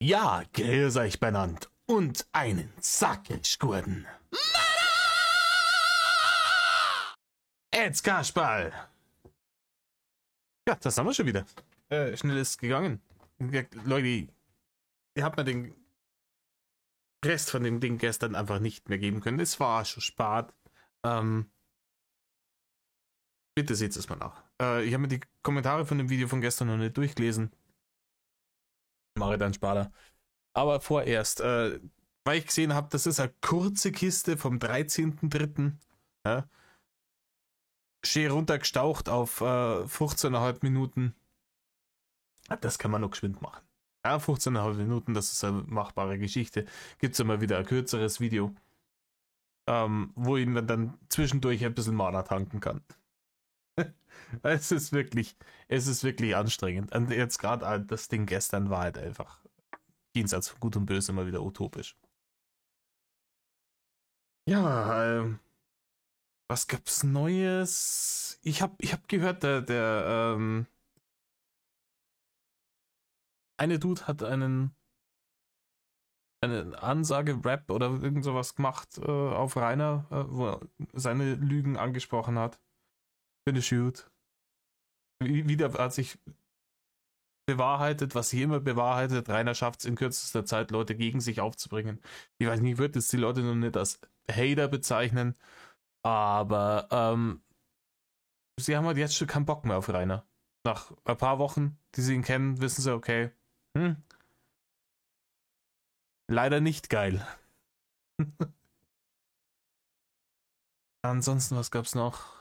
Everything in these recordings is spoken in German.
Ja, grüß euch benannt und einen Sackelschgurten. Jetzt Kasperl. Ja, das haben wir schon wieder. Schnell ist gegangen. Ja, Leute, ihr habt mir den Rest von dem Ding gestern einfach nicht mehr geben können. Es war schon spät. Bitte seht es mal nach. Ich habe mir die Kommentare von dem Video von gestern noch nicht durchgelesen. Mache dann später. Aber vorerst, weil ich gesehen habe, das ist eine kurze Kiste vom 13.03. Ja, schön runtergestaucht auf 15,5 Minuten. Das kann man noch geschwind machen. Ja, 15,5 Minuten, das ist eine machbare Geschichte. Gibt es immer wieder ein kürzeres Video, wo ich dann zwischendurch ein bisschen Mana tanken kann. Es ist wirklich anstrengend. Und jetzt gerade das Ding gestern war halt einfach jenseits von Gut und Böse immer wieder utopisch. Ja, was gab's Neues? Ich hab gehört, der eine Dude hat eine Ansage-Rap oder irgend sowas gemacht auf Rainer, wo er seine Lügen angesprochen hat. Finde ich gut. Wieder hat sich bewahrheitet, was sich immer bewahrheitet. Rainer schafft es in kürzester Zeit, Leute gegen sich aufzubringen. Ich weiß nicht, ich würde jetzt die Leute noch nicht als Hater bezeichnen, aber sie haben halt jetzt schon keinen Bock mehr auf Rainer. Nach ein paar Wochen, die sie ihn kennen, wissen sie, okay, leider nicht geil. Ansonsten, was gab's noch?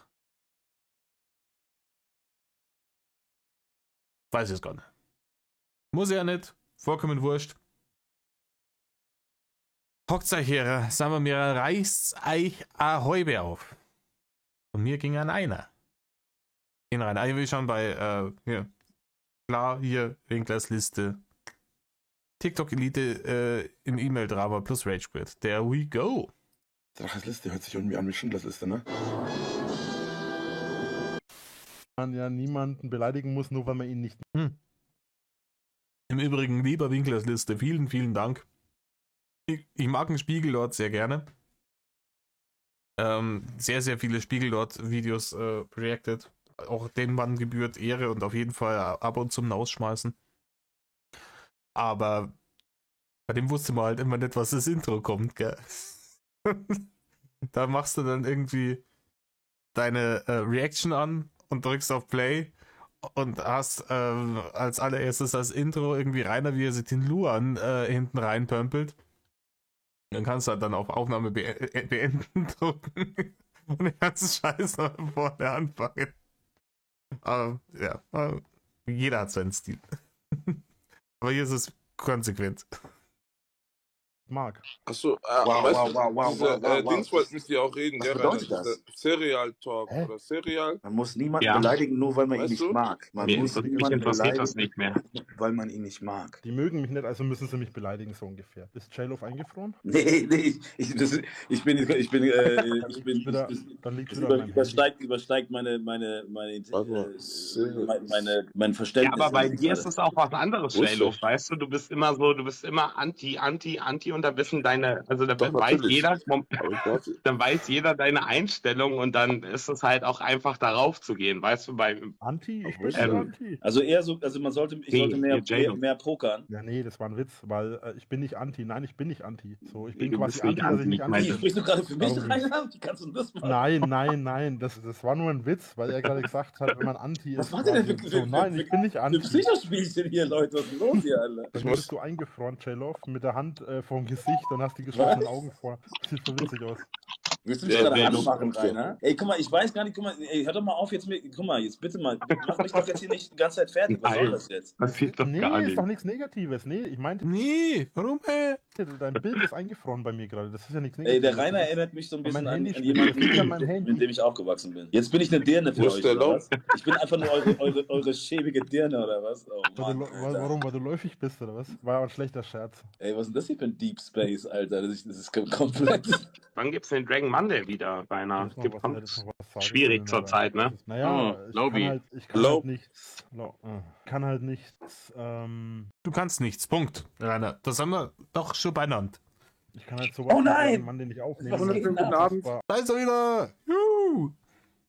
Weiß ich es gar nicht. Muss ja nicht. Vollkommen wurscht. Hockt euch her, sagen wir mir, reißt euch eine Häube auf. Und mir ging an einer. Gehen rein. Ich will schon bei, hier. Klar, hier, Winklers Liste. TikTok Elite im E-Mail-Drama plus Rage Quit. There we go. Drachers Liste hört sich irgendwie an wie Schindlers Liste, ne? Man ja niemanden beleidigen muss, nur weil man ihn nicht... Im Übrigen, lieber Winklers Liste, vielen, vielen Dank. Ich mag den Spiegellord sehr gerne. Sehr, sehr viele Spiegelord-Videos reacted. Auch den Mann gebührt Ehre und auf jeden Fall ab und zum Rausschmeißen. Aber bei dem wusste man halt immer nicht, was das Intro kommt, gell? Da machst du dann irgendwie deine Reaction an und drückst auf Play und hast als allererstes das Intro irgendwie Rainer, wie er sich den Luan hinten reinpömpelt. Dann kannst du halt dann auf Aufnahme beenden drücken und den ganzen Scheiß noch von vorne anfangen. Aber ja, jeder hat seinen Stil. Aber hier ist es konsequent. mag. Achso, Wow. Dings wollten mit dir auch reden, Was gell, bedeutet Rainer? das? Serial Talk Hä? oder Serial. Man muss niemanden Ja. beleidigen, nur weil man ihn Weißt nicht du? mag. Man muss Mich niemanden interessiert das beleidigen, nicht mehr. weil man ihn nicht mag. Die mögen mich nicht, also müssen sie mich beleidigen, so ungefähr. Ist J-Love eingefroren? Nee, ich bin, Dann liegt's wieder übersteigt mein Ja, Verständnis. aber bei dir ist es auch was anderes, Wusste J-Lo, ich. weißt du, du bist immer anti und da wissen also da Doch, weiß natürlich. jeder, Aber ich warte. dann weiß jeder deine Einstellung und dann ist es halt auch einfach darauf zu gehen, weißt du, Anti? Ich bin nicht Ähm, Anti. Also eher so, also ich sollte J-Lo. mehr pokern. Ja, nee, das war ein Witz, weil ich bin nicht Anti. Nein, ich bin nicht Anti. So, ich bin Du quasi bist nicht Anti, dass ich nicht Anti, Anti ich bin. Sprichst du gerade für mich Darum rein? Wie kannst du das machen? Nein, das war nur ein Witz, weil er gerade gesagt hat, wenn man Anti ist. Was war denn quasi so, nein, ich bin nicht Für Anti. Psychospielchen hier, Leute, was ist los hier, Alter? Dann bist du eingefroren, J-Love, mit der Hand vorm Gesicht und hast die geschlossenen Augen vor. Sieht so witzig aus. Willst du mich Ja, gerade wer anmachen, noch- Rainer? Ey, guck mal, ich weiß gar nicht, ey, hör doch mal auf jetzt mit, guck mal, jetzt bitte mal, mach mich doch jetzt hier nicht die ganze Zeit fertig, was soll das jetzt? passiert doch Nee, gar ist nicht. doch nichts Negatives. Nee, ich meinte, Nee, warum? dein Bild ist eingefroren bei mir gerade. Das ist ja nichts Ey, Negatives. der Rainer erinnert mich so ein bisschen Mein an Handy jemanden, spielt an meinem Handy. mit dem ich aufgewachsen bin. Jetzt bin ich eine Dirne für Wo ist euch, der oder Lauf? was? Ich bin einfach nur eure schäbige Dirne, oder was? Oh Mann, Alter. Warum? Weil du läufig bist, oder was? War aber ein schlechter Scherz. Ey, was ist denn das hier für ein Deep Space, Alter? Das ist komplett... Wann gibt's den Dragon Monday wieder, Rainer. Jetzt noch Gibt was, hättest noch was sagen schwierig können, zurzeit, aber ne? das ist- Naja, Lobby. ich kann halt nichts, Du kannst nichts. Punkt, Rainer. Das haben wir doch schon benannt. ich kann halt sowas Oh nein! Mann, den ich aufnehme. Was weil geht das denn ein ab? unfassbar Da ist er wieder. Juhu.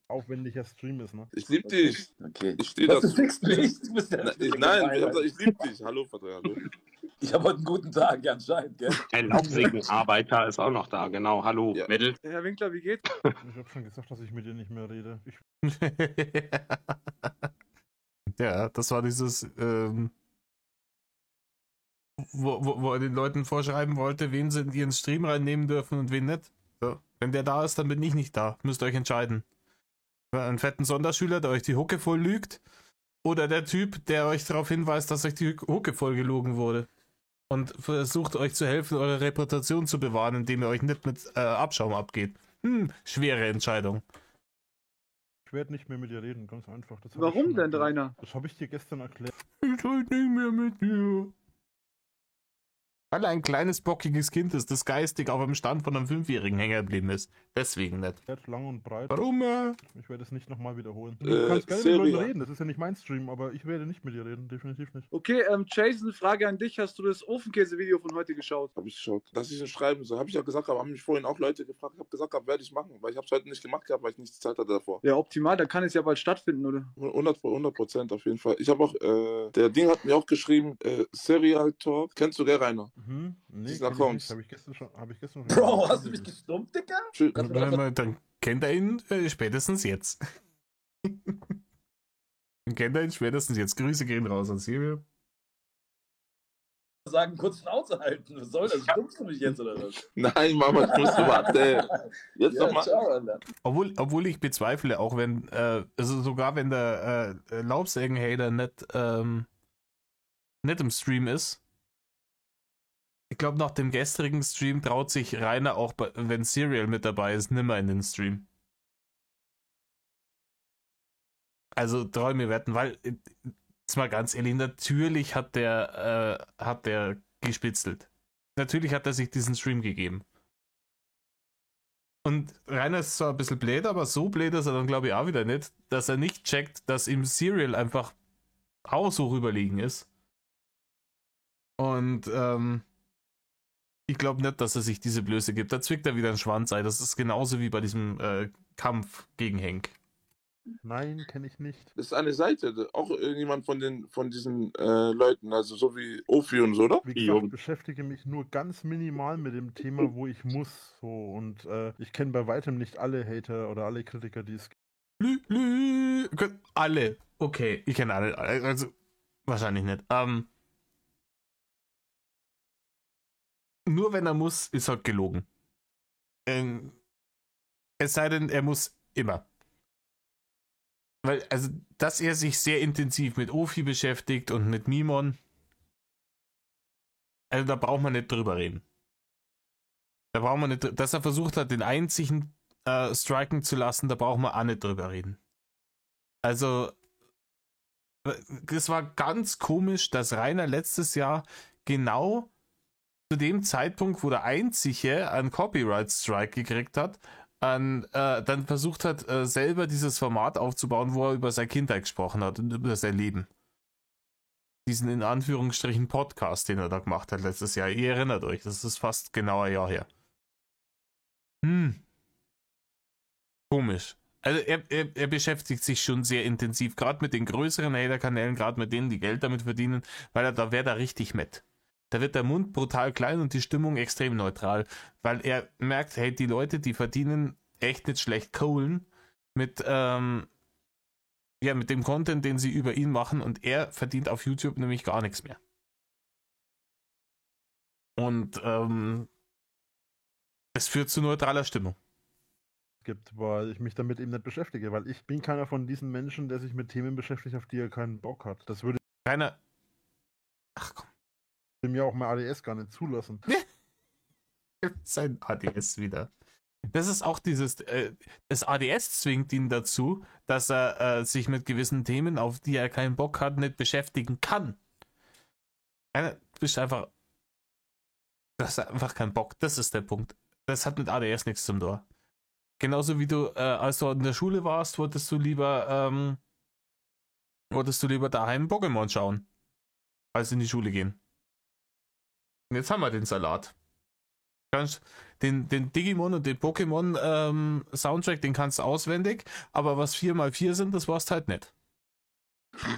aufwendiger Stream ist, ne? Ich lieb dich. Okay. Ich stehe Was, du dazu. fickst mich? Du bist der Nein, ich hab gesagt, ich lieb dich. Hallo, Vertreter, hallo. Ich habe heute einen guten Tag, ja, anscheinend, gell? Ein Laubsägenarbeiter ist auch noch da, genau. Hallo, Ja. Mädel. Herr Winkler, wie geht's? Ich habe schon gesagt, dass ich mit dir nicht mehr rede. Ja, das war dieses, wo er den Leuten vorschreiben wollte, wen sie in ihren Stream reinnehmen dürfen und wen nicht. So. Wenn der da ist, dann bin ich nicht da. Müsst ihr euch entscheiden. Einen fetten Sonderschüler, der euch die Hucke voll lügt, oder der Typ, der euch darauf hinweist, dass euch die Hucke voll gelogen wurde. Und versucht euch zu helfen, eure Reputation zu bewahren, indem ihr euch nicht mit Abschaum abgeht. Schwere Entscheidung. Ich werde nicht mehr mit dir reden, ganz einfach. Das hab ich Warum schon denn, erklärt. Rainer? Das habe ich dir gestern erklärt. Ich rede nicht mehr mit dir. Weil er ein kleines, bockiges Kind ist, das geistig auf einem Stand von einem 5-Jährigen hängen geblieben ist. Deswegen nicht. Lang und breit. Warum? Ich werde es nicht nochmal wiederholen. Du kannst gerne mit Serie. Leuten reden, das ist ja nicht mein Stream, aber ich werde nicht mit dir reden, definitiv nicht. Okay, Jason, Frage an dich. Hast du das Ofenkäse-Video von heute geschaut? Hab ich geschaut. Dass ich ihn schreiben soll. Hab ich ja gesagt, aber haben mich vorhin auch Leute gefragt. Ich hab gesagt, werde ich machen. Weil ich hab's heute nicht gemacht gehabt, weil ich nicht die Zeit hatte davor. Ja, optimal, dann kann es ja bald stattfinden, oder? 100% auf jeden Fall. Ich habe auch, der Ding hat mir auch geschrieben, Serial Talk. Kennst du, gell, Rainer? Nee, Dieser kenn ich Combs. nicht. Habe ich gestern schon. Bro, hast du mich gestummt, Digga? Schön. Dann kennt er ihn spätestens jetzt. Dann kennt er ihn spätestens jetzt. Grüße gehen raus an Silvia. Sagen, kurz Schnauze halten. Was soll das? Stummst du mich jetzt oder was? Nein, Mama, ich musste warten. Jetzt Ja, doch mal. ciao, Alter. Obwohl ich bezweifle, auch wenn, also sogar wenn der Laubsägen-Hater nicht im Stream ist. Ich glaube, nach dem gestrigen Stream traut sich Rainer auch, wenn Serial mit dabei ist, nimmer in den Stream. Also treu mir wetten, weil, jetzt mal ganz ehrlich, natürlich hat der gespitzelt. Natürlich hat er sich diesen Stream gegeben. Und Rainer ist zwar ein bisschen blöd, aber so blöd ist er dann, glaube ich, auch wieder nicht, dass er nicht checkt, dass ihm Serial einfach haushoch überlegen ist. Und, ich glaube nicht, dass er sich diese Blöße gibt. Da zwickt er wieder einen Schwanz ein. Das ist genauso wie bei diesem Kampf gegen Henk. Nein, kenne ich nicht. Das ist eine Seite, auch irgendjemand von diesen Leuten, also so wie Ofi und so, oder? Wie gesagt, ich beschäftige mich nur ganz minimal mit dem Thema, wo ich muss. So, und ich kenne bei weitem nicht alle Hater oder alle Kritiker, die es gibt. Alle. Okay, ich kenne alle. Also, wahrscheinlich nicht. Nur wenn er muss, ist er gelogen. Es sei denn, er muss immer. Weil, also, dass er sich sehr intensiv mit Ofi beschäftigt und mit Mimon, also da braucht man nicht drüber reden. Da braucht man nicht, dass er versucht hat, den einzigen striken zu lassen, da braucht man auch nicht drüber reden. Also, das war ganz komisch, dass Rainer letztes Jahr genau zu dem Zeitpunkt, wo der Einzige einen Copyright-Strike gekriegt hat, dann versucht hat, selber dieses Format aufzubauen, wo er über seine Kindheit gesprochen hat und über sein Leben. Diesen in Anführungsstrichen Podcast, den er da gemacht hat letztes Jahr. Ihr erinnert euch, das ist fast genau ein Jahr her. Komisch. Also er beschäftigt sich schon sehr intensiv, gerade mit den größeren Hater-Kanälen, gerade mit denen, die Geld damit verdienen, weil da wäre er richtig mit. Da wird der Mund brutal klein und die Stimmung extrem neutral, weil er merkt, hey, die Leute, die verdienen echt nicht schlecht Kohlen mit dem Content, den sie über ihn machen, und er verdient auf YouTube nämlich gar nichts mehr. Und es führt zu neutraler Stimmung. Gibt, weil ich mich damit eben nicht beschäftige, weil ich bin keiner von diesen Menschen, der sich mit Themen beschäftigt, auf die er keinen Bock hat. Das würde Keiner. Ach komm. mir auch mein ADS gar nicht zulassen. Sein ADS wieder. Das ist auch dieses, das ADS zwingt ihn dazu, dass er sich mit gewissen Themen, auf die er keinen Bock hat, nicht beschäftigen kann. Du bist einfach, das ist einfach kein Bock. Das ist der Punkt. Das hat mit ADS nichts zum Tor. Genauso wie du, als du in der Schule warst, wolltest du lieber daheim Pokémon schauen, als in die Schule gehen. Und jetzt haben wir den Salat. Den Digimon und den Pokémon Soundtrack, den kannst du auswendig, aber was 4x4 sind, das warst halt nicht.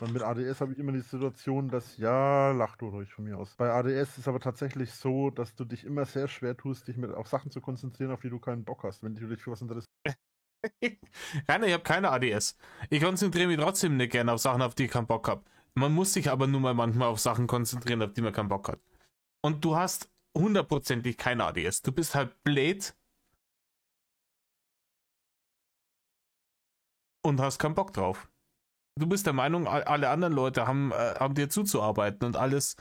Und mit ADS habe ich immer die Situation, dass, ja, lach du ruhig von mir aus. Bei ADS ist aber tatsächlich so, dass du dich immer sehr schwer tust, dich auf Sachen zu konzentrieren, auf die du keinen Bock hast, wenn du dich für was interessierst. Nein, ich habe keine ADS. Ich konzentriere mich trotzdem nicht gerne auf Sachen, auf die ich keinen Bock habe. Man muss sich aber nur mal manchmal auf Sachen konzentrieren, auf die man keinen Bock hat. Und du hast hundertprozentig keine ADS. Du bist halt blöd und hast keinen Bock drauf. Du bist der Meinung, alle anderen Leute haben dir zuzuarbeiten und alles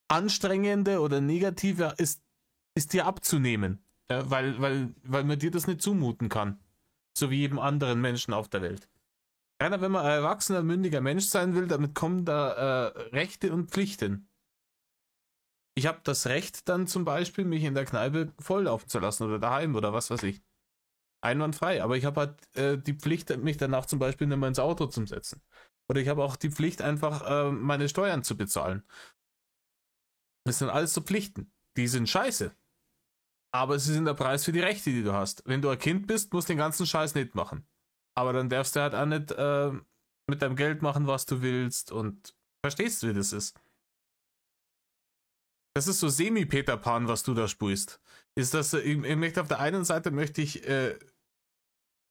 Anstrengende oder Negative ist dir abzunehmen, weil man dir das nicht zumuten kann. So wie jedem anderen Menschen auf der Welt. Rainer, wenn man ein erwachsener, mündiger Mensch sein will, damit kommen da Rechte und Pflichten. Ich habe das Recht dann zum Beispiel, mich in der Kneipe volllaufen zu lassen oder daheim oder was weiß ich. Einwandfrei, aber ich habe halt die Pflicht, mich danach zum Beispiel nicht mehr ins Auto zu setzen. Oder ich habe auch die Pflicht, einfach meine Steuern zu bezahlen. Das sind alles so Pflichten. Die sind scheiße. Aber sie sind der Preis für die Rechte, die du hast. Wenn du ein Kind bist, musst du den ganzen Scheiß nicht machen. Aber dann darfst du halt auch nicht mit deinem Geld machen, was du willst. Und verstehst du, wie das ist? Das ist so Semi-Peter Pan, was du da spielst. Ist das, ich möchte auf der einen Seite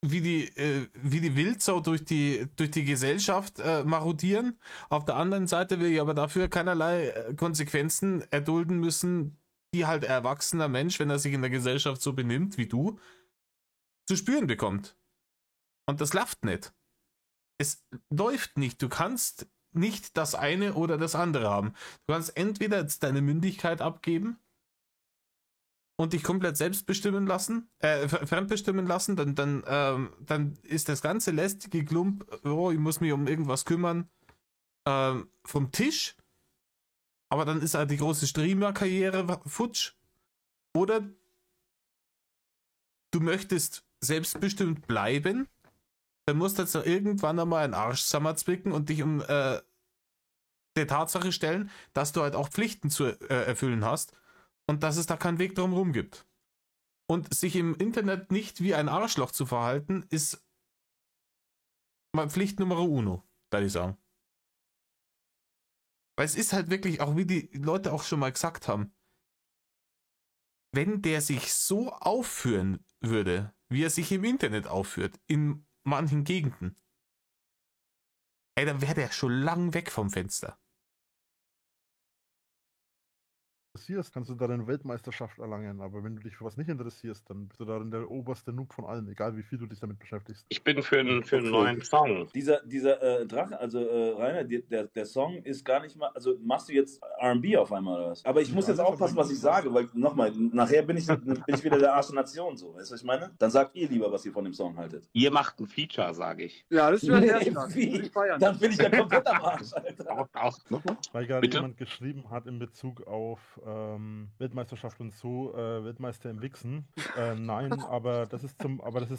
wie die Wildsau durch die Gesellschaft marodieren. Auf der anderen Seite will ich aber dafür keinerlei Konsequenzen erdulden müssen, die halt ein erwachsener Mensch, wenn er sich in der Gesellschaft so benimmt wie du, zu spüren bekommt. Und das läuft nicht. Es läuft nicht. Du kannst nicht das eine oder das andere haben. Du kannst entweder jetzt deine Mündigkeit abgeben und dich komplett selbst bestimmen lassen, fremdbestimmen lassen, dann ist das ganze lästige Klump, oh, ich muss mich um irgendwas kümmern, vom Tisch, aber dann ist halt die große Streamer-Karriere futsch. Oder du möchtest selbstbestimmt bleiben, dann musst du jetzt irgendwann einmal einen Arsch zusammenzwicken und dich um der Tatsache stellen, dass du halt auch Pflichten zu erfüllen hast und dass es da keinen Weg drum rum gibt. Und sich im Internet nicht wie ein Arschloch zu verhalten, ist mal Pflicht Nummer uno, würde ich sagen. Weil es ist halt wirklich, auch wie die Leute auch schon mal gesagt haben, wenn der sich so aufführen würde, wie er sich im Internet aufführt, in manchen Gegenden, ey, dann wäre der schon lang weg vom Fenster. Interessierst, kannst du da eine Weltmeisterschaft erlangen, aber wenn du dich für was nicht interessierst, dann bist du darin der oberste Noob von allen, egal wie viel du dich damit beschäftigst. Ich bin für einen neuen Song. Dieser Drache, also Rainer, der Song ist gar nicht mal, also machst du jetzt R&B auf einmal oder was? Aber ich muss jetzt aufpassen, was ich sage, weil nochmal, nachher bin ich wieder der Arsch der Nation, so, weißt du, was ich meine? Dann sagt ihr lieber, was ihr von dem Song haltet. Ihr macht ein Feature, sage ich. Ja, das wäre sehr stark. Wie? Würde ich feiern. Dann bin ich ja komplett am Arsch, Alter. Auch. Nochmal? Weil gerade Bitte? jemand geschrieben hat in Bezug auf Weltmeisterschaft und so, Weltmeister im Wichsen. Nein, aber das ist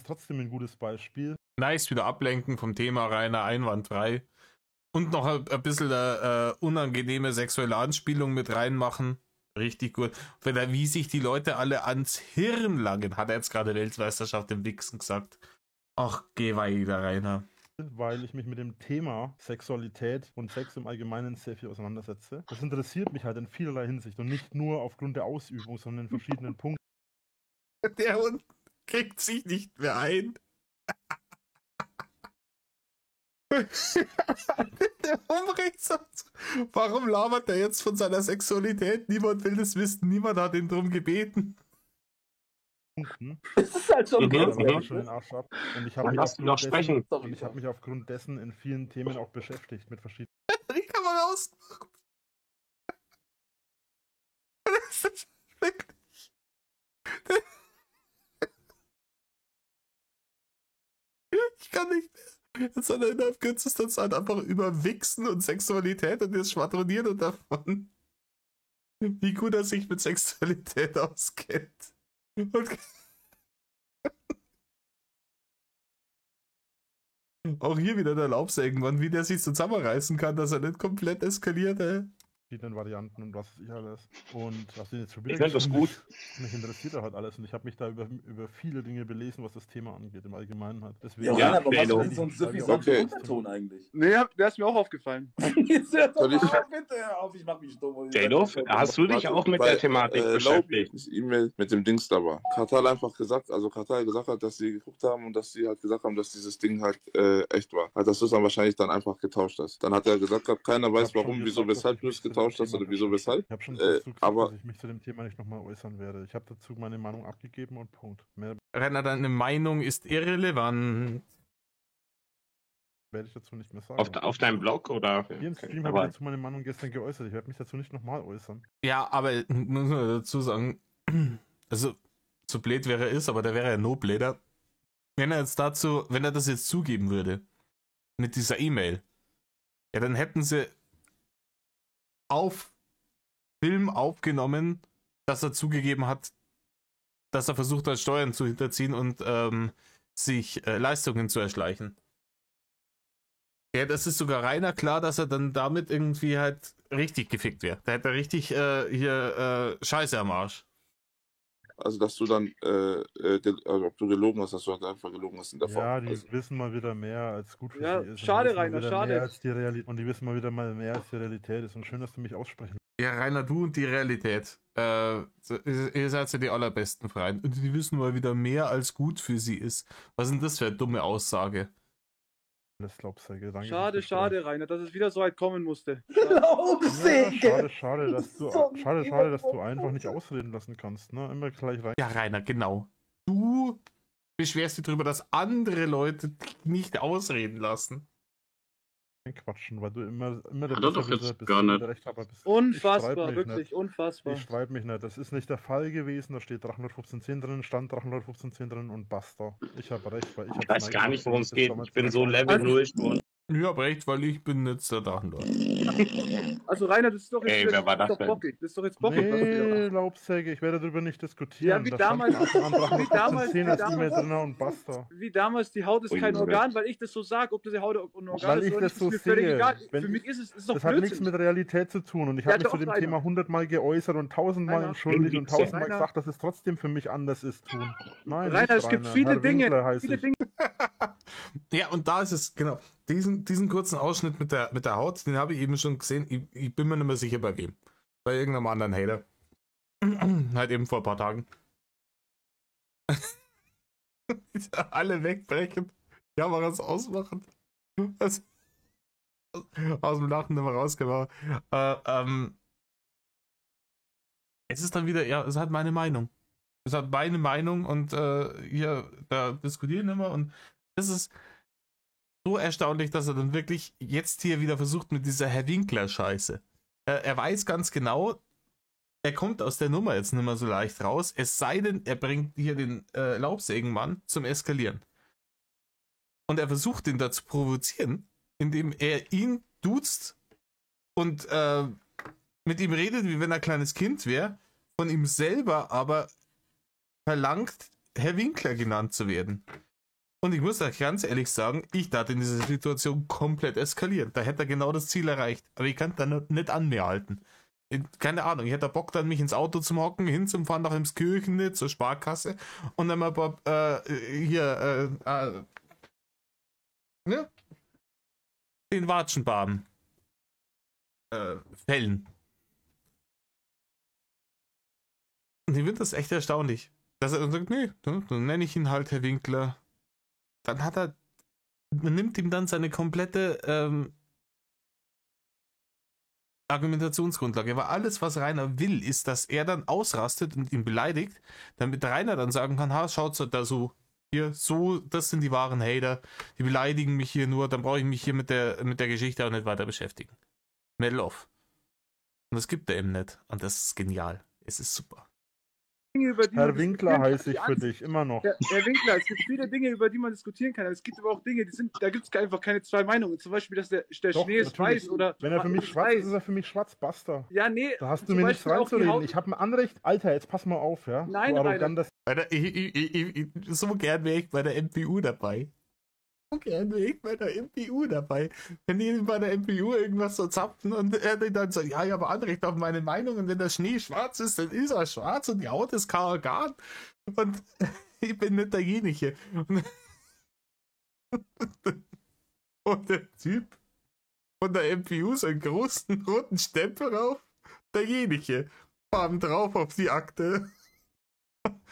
trotzdem ein gutes Beispiel. Nice, wieder ablenken vom Thema, Rainer, einwandfrei. Und noch ein bisschen unangenehme sexuelle Anspielung mit reinmachen. Richtig gut. Wie sich die Leute alle ans Hirn langen, hat er jetzt gerade Weltmeisterschaft im Wichsen gesagt. Ach, geh weiter, Rainer. Weil ich mich mit dem Thema Sexualität und Sex im Allgemeinen sehr viel auseinandersetze. Das interessiert mich halt in vielerlei Hinsicht und nicht nur aufgrund der Ausübung, sondern in verschiedenen Punkten. Der Hund kriegt sich nicht mehr ein. Der Umrichter. Warum labert er jetzt von seiner Sexualität? Niemand will das wissen, niemand hat ihn drum gebeten. Das ist halt schon Da krass. war ich schon den Arsch ab. Und ich habe Dann mich, lass ihn noch aufgrund sprechen. dessen- und ich hab mich aufgrund dessen in vielen Themen auch beschäftigt mit verschiedenen. Die kann man ausmachen. Das ist wirklich. Ich kann nicht mehr. Jetzt hat er innerhalb kürzester Zeit einfach über Wichsen und Sexualität und jetzt schwadroniert er davon, wie gut er sich mit Sexualität auskennt. Und Auch hier wieder der Laubser irgendwann, wie der sich zusammenreißen kann, dass er nicht komplett eskaliert, ey. Verschiedenen Varianten und was weiß ich alles. Und was den jetzt schon Ich finde das geschrieben gut. ist, mich interessiert da halt alles und ich habe mich da über viele Dinge belesen, was das Thema angeht, im Allgemeinen halt. Ja, Deswegen Ja, Rainer, warum hast du Bello. denn so einen Okay. suffisanten Unterton eigentlich? Nee, der ist mir auch aufgefallen. Jetzt hör doch Soll ich- mal auf, bitte hör auf, ich mach mich dumm. J-Lo, hast du dich auch mit der Thematik beschäftigt? Das E-Mail mit dem Dings da war. Katal einfach gesagt, also Katal gesagt hat, dass sie geguckt haben und dass sie halt gesagt haben, dass dieses Ding halt echt war. Halt, dass du es dann wahrscheinlich dann einfach getauscht hast. Dann hat er gesagt, keiner weiß Ich hab schon warum, wieso, gesagt, dass weshalb ich du mich es zu dem getauscht hast Thema oder wieso, nicht- weshalb. Ich habe schon dazu gesagt, aber- dass ich mich zu dem Thema nicht nochmal äußern werde. Ich habe dazu meine Meinung abgegeben und Punkt. Mehr Rainer, deine Meinung ist irrelevant. werde ich dazu nicht mehr sagen. Auf deinem Blog oder? Hier im Okay, Stream habe ich aber dazu meine Meinung gestern geäußert. Ich werde mich dazu nicht nochmal äußern. Ja, aber muss man dazu sagen, also so blöd wäre er ist, aber der wäre ja no bläder. Wenn er das jetzt zugeben würde, mit dieser E-Mail, ja, dann hätten sie auf Film aufgenommen, dass er zugegeben hat, dass er versucht hat, Steuern zu hinterziehen und sich Leistungen zu erschleichen. Ja, das ist sogar Rainer klar, dass er dann damit irgendwie halt richtig gefickt wäre. Da hätte er richtig hier Scheiße am Arsch. Also, dass du dann, also, ob du gelogen hast, dass du halt einfach gelogen hast in der Form. Ja, die Also, wissen mal wieder mehr, als gut für Ja, sie ist. schade, Und die wissen mal Rainer, wieder schade. Mehr als die Realität. Und die wissen mal wieder mal mehr als die Realität ist. Und schön, dass du mich aussprechen. Ja, Rainer, du und die Realität. Ihr seid ja die allerbesten Freunde. Und die wissen mal wieder mehr als gut für sie ist. Was ist denn das für eine dumme Aussage? Das Laubsäge. Danke. Schade, fürs Gespräch. schade, Rainer, dass es wieder so weit kommen musste. Ja, Laubsäge! schade, dass du, dass du einfach nicht ausreden lassen kannst. Ne? Immer gleich rein. Ja, Rainer, genau. Du beschwerst dich darüber, dass andere Leute dich nicht ausreden lassen. Quatschen, weil du immer der Hat er doch Besserwisser jetzt bist, gar immer nicht. der Rechthaber bist. Ich Unfassbar, streite mich wirklich, nicht. unfassbar. Ich streite mich nicht. Das ist nicht der Fall gewesen. Da steht Drachen 11510 drin, stand Drachen 11510 drin und basta. Ich habe recht, weil ich weiß gar nicht, worum es geht. Ich bin so Level 0 schon. Ich hab recht, weil ich bin jetzt der Drachenlord. Also Rainer, das ist doch Ey, wer war das doch denn? bockig. Das ist doch jetzt bockig. was du hier Nee, machst. Laubsäge, ich werde darüber nicht diskutieren. Ja, wie Da damals- stand von Anfang an wie Drachen damals- 11510 wie als damals- E-Mail drin und basta. Wie damals, die Haut ist Ui, kein Ui. Organ, weil ich das so sage, ob das die Haut ein Organ Weil ist ich oder das nicht, so ist mir völlig sehe. egal. Wenn- Für mich ist es doch Das hat nichts Blödsinn. mit Realität zu tun und ich Ja, habe mich doch, zu dem Rainer. Thema 100-mal geäußert und 1000-mal Rainer. entschuldigt und 1000-mal Rainer. gesagt, dass es trotzdem für mich anders ist tun. Nein, Rainer, nicht es gibt viele Herr Dinge, Winkler heißt viele ich. Dinge. Ja, und da ist es, genau, diesen kurzen Ausschnitt mit der Haut, den habe ich eben schon gesehen. Ich bin mir nicht mehr sicher bei wem. Bei irgendeinem anderen Hater. Halt eben vor ein paar Tagen. Alle wegbrechen. Kameras ausmachen. Was? Aus dem Lachen nicht mehr rausgekommen. Es ist dann wieder, ja, es hat meine Meinung. Es hat meine Meinung und hier, da diskutieren immer und das ist so erstaunlich, dass er dann wirklich jetzt hier wieder versucht mit dieser Herr Winkler-Scheiße. Er weiß ganz genau, er kommt aus der Nummer jetzt nicht mehr so leicht raus, es sei denn, er bringt hier den Laubsägenmann zum Eskalieren. Und er versucht ihn da zu provozieren, indem er ihn duzt und mit ihm redet, wie wenn er ein kleines Kind wäre, von ihm selber aber verlangt, Herr Winkler genannt zu werden. Und ich muss euch ganz ehrlich sagen, ich dachte in dieser Situation komplett eskalieren. Da hätte er genau das Ziel erreicht. Aber ich kann da nicht an mir halten. Keine Ahnung, ich hätte Bock dann, mich ins Auto zu hocken, hinzufahren nach Emskirchen zur Sparkasse und dann mal ne? Den Watschenbaden fällen. Und ich finde das echt erstaunlich, dass er dann sagt, nee, dann nenne ich ihn halt Herr Winkler. Dann man nimmt ihm dann seine komplette Argumentationsgrundlage. Aber alles, was Rainer will, ist, dass er dann ausrastet und ihn beleidigt, damit Rainer dann sagen kann, ha, schaut's da so, hier, so, das sind die wahren Hater, die beleidigen mich hier nur, dann brauche ich mich hier mit der Geschichte auch nicht weiter beschäftigen. Medal off. Und das gibt er ihm nicht. Und das ist genial. Es ist super. Dinge, über die Herr man Winkler diskutieren heiße ich kann. für dich, immer noch. Herr Winkler, es gibt viele Dinge, über die man diskutieren kann, aber es gibt aber auch Dinge, da gibt es einfach keine zwei Meinungen. Zum Beispiel, dass der Doch, Schnee ist natürlich. weiß oder. Wenn er für mich ist schwarz weiß. ist, ist er für mich schwarz, basta. Ja, nee. Da hast du zum mir nichts Beispiel auch die reinzureden. Haut- Ich habe ein Anrecht. Alter, jetzt pass mal auf, ja? Nein, Du Rainer. arrogantes So gern wäre ich bei der MPU dabei. gerne wegen meiner MPU dabei. Wenn die bei der MPU irgendwas so zapfen und er dann sagt, ja, ich habe Anrecht auf meine Meinung und wenn der Schnee schwarz ist, dann ist er schwarz und die Haut ist kein Organ und ich bin nicht derjenige. Und der Typ von der MPU so einen großen roten Stempel drauf, derjenige, Farben drauf auf die Akte